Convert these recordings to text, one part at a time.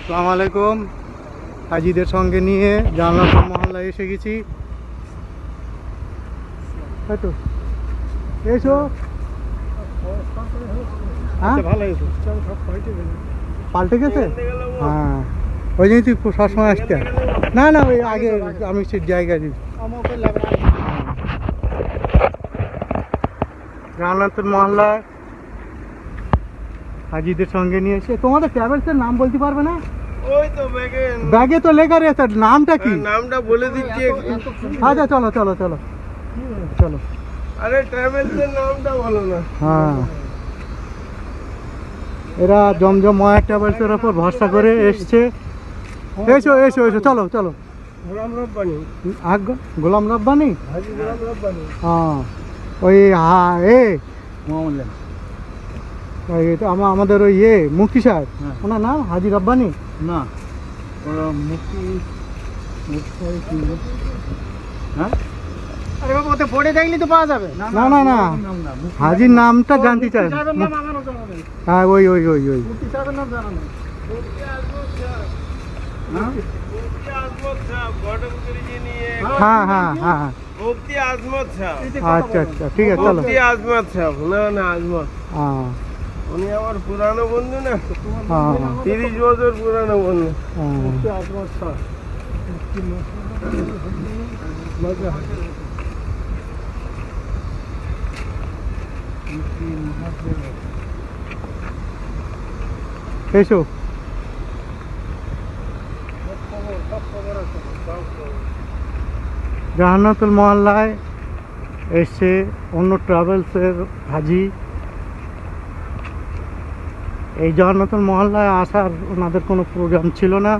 আসসালামু আলাইকুম। হাজিদের সঙ্গে নিয়ে জানলাপুর মহল্লায় এসে গেছি। তো এসো। হ্যাঁ পাল্টে গেছে। হ্যাঁ ওই জন্যই তুই সবসময় আসতে। না না ওই আগে আমি সে জায়গা দিই। জানলাপুর মহল্লায় হাজিদের সঙ্গে নিয়ে এসে তোমাদের ট্রাভেলসের নাম বলতে পারবে না? ওই তো ব্যাগে তো লেখা রয়েছে, নামটা কি? নামটা বলে দিচ্ছি। আচ্ছা চলো চলো চলো চলো। আরে ট্রাভেলসের নামটা বলো না। হ্যাঁ এরা জমজম ময়া ট্রাভেলসের ওপর ভরসা করে এসছে। এসো এসো এসো চলো চলো। গোলাম রব্বানি, গোলাম রব্বানি। হাজি গোলাম রব্বানি। হ্যাঁ ওই আমাদের ওই মুফতি সাহেব, ওনার নাম হাজি রব্বানি না? মুফতি হ্যাঁ। আরে বাবা ওতে পড়ে দেখলি তো পাওয়া যাবে। না না না হাজির নামটা জানতে চাই। হ্যাঁ ওই ওই ওই ওই মুফতি সাহেবের নাম জানা নেই। হ্যাঁ হ্যাঁ হ্যাঁ মুফতি আজমত সাহেব। আচ্ছা আচ্ছা ঠিক আছে চলো। মুফতি আজমত সাহেব, না আজমত। হ্যাঁ উনি আমার পুরানো বন্ধু না, হ্যাঁ 30 বছর পুরানো বন্ধু। হ্যাঁ মুফতি আজমত সাহেব। এসো। জাহান্নাতুল মহল্লায় এসে অন্য ট্রাভেলসের হাজি। এই জাহান্নাতুল মহল্লায় আসার ওনাদের কোনো প্রোগ্রাম ছিল না,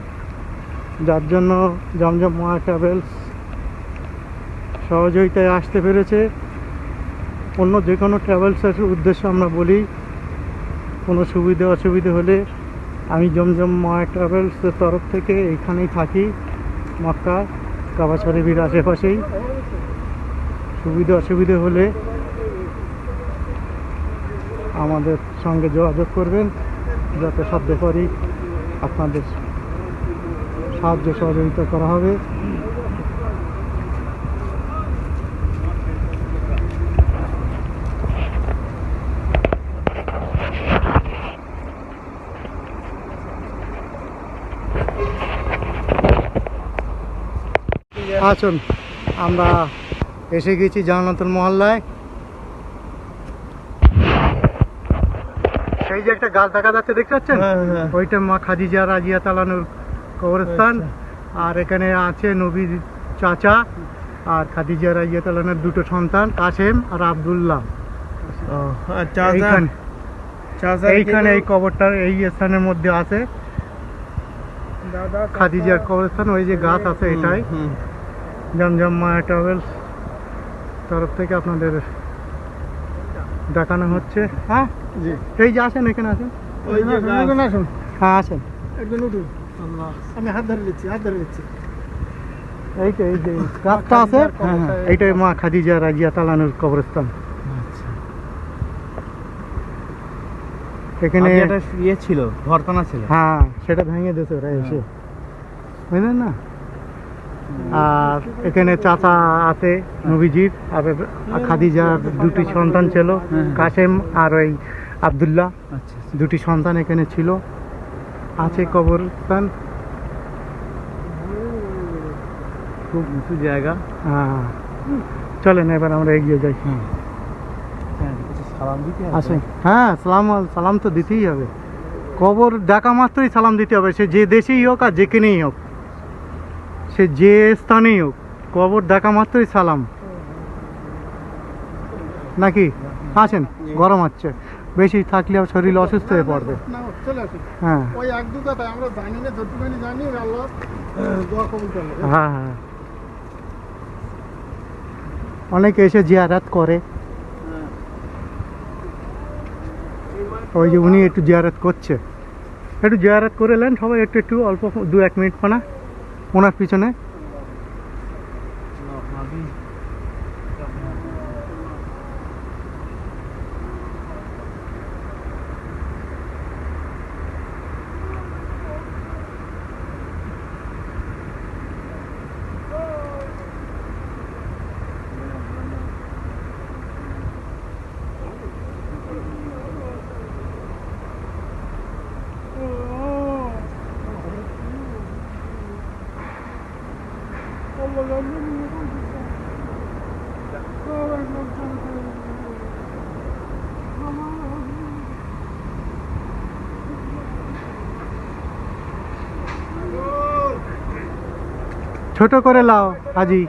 যার জন্য জমজম ময়া ট্রাভেলস সহযোগিতায় আসতে পেরেছে। অন্য যে কোনো ট্রাভেলসের উদ্দেশ্য আমরা বলি, কোনো সুবিধে অসুবিধে হলে আমি জমজম ময়া ট্রাভেলসের তরফ থেকে এইখানেই থাকি, মক্কা কাবা শরীফের আশেপাশেই। সুবিধে অসুবিধে হলে আমাদের সঙ্গে যোগাযোগ করবেন, যাতে সব ব্যাপারই আপনাদের সাহায্য সহযোগিতা করা হবে। আসুন, আমরা এসে গেছি জান্নাতুল মহল্লায়। সেই যে একটা গাছ দেখা যাচ্ছে, দেখতে পাচ্ছেন? ওইটা মা খাদিজা রাজিয়া তালানুর কবরস্থান। আর এখানে আছে নবীর চাচা আর খাদিজা রাজিয়া তালানুর দুটো সন্তান, কাসেম আর আব্দুল্লাহ। এইখানে এই কবরটা এই স্থানের মধ্যে আছে খাদিজার কবরস্থান। ওই যে গাছ আছে, এটাই জমজম ময়া ট্রাভেলস তরফ থেকে আপনাদের দেখানো হচ্ছে। হ্যাঁ জি, এই যে আসেন, এখানে আসেন। আসুন, হ্যাঁ আসেন। আমি হাত ধরে নিচ্ছি, হাত ধরে নিচ্ছি। এই যে গাছটা আছে, এইটাই মা খাদিজা রাজিয়া তালানুর কবরস্থান। এখানে ইয়ে ছিল, ভরতানা ছিল। হ্যাঁ সেটা ভেঙে দিয়েছে ওরা এসে, বুঝলেন না? আর এখানে চাচা আছে নবীজির, আর খাদিজার দুটি সন্তান ছিল, কাসেম আর ওই আব্দুল্লাহ। দুটি সন্তান এখানে ছিল, আছে কবরস্থান। খুব উঁচু জায়গা। হ্যাঁ চলেন এবার আমরা এগিয়ে যাই। সালাম দিতে আসেন। হ্যাঁ সালাম তো দিতেই হবে। কবর দেখা মাত্রই সালাম দিতে হবে, সে যে দেশেই হোক আর যেখানেই হোক, সে যে স্থানেই হোক, কবর দেখা মাত্রই সালাম, নাকি? আসেন, গরম হচ্ছে, বেশি থাকলে শরীর অসুস্থ হয়ে পড়বে। হ্যাঁ হ্যাঁ হ্যাঁ অনেকে এসে জিয়ারাত করে। ওই যে উনি একটু জিয়ারাত করছে, একটু জিয়ারাত করে নেন সবাই, একটু একটু অল্প 2-1 মিনিট পানা ওনার পিছনে। ছোট করে লাও হাজি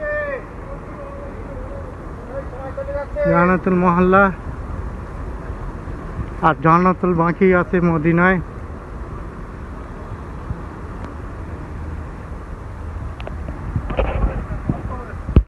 জান্নাতুল মহল্লা আর জান্নাতুল বাকি আছে মদিনায়।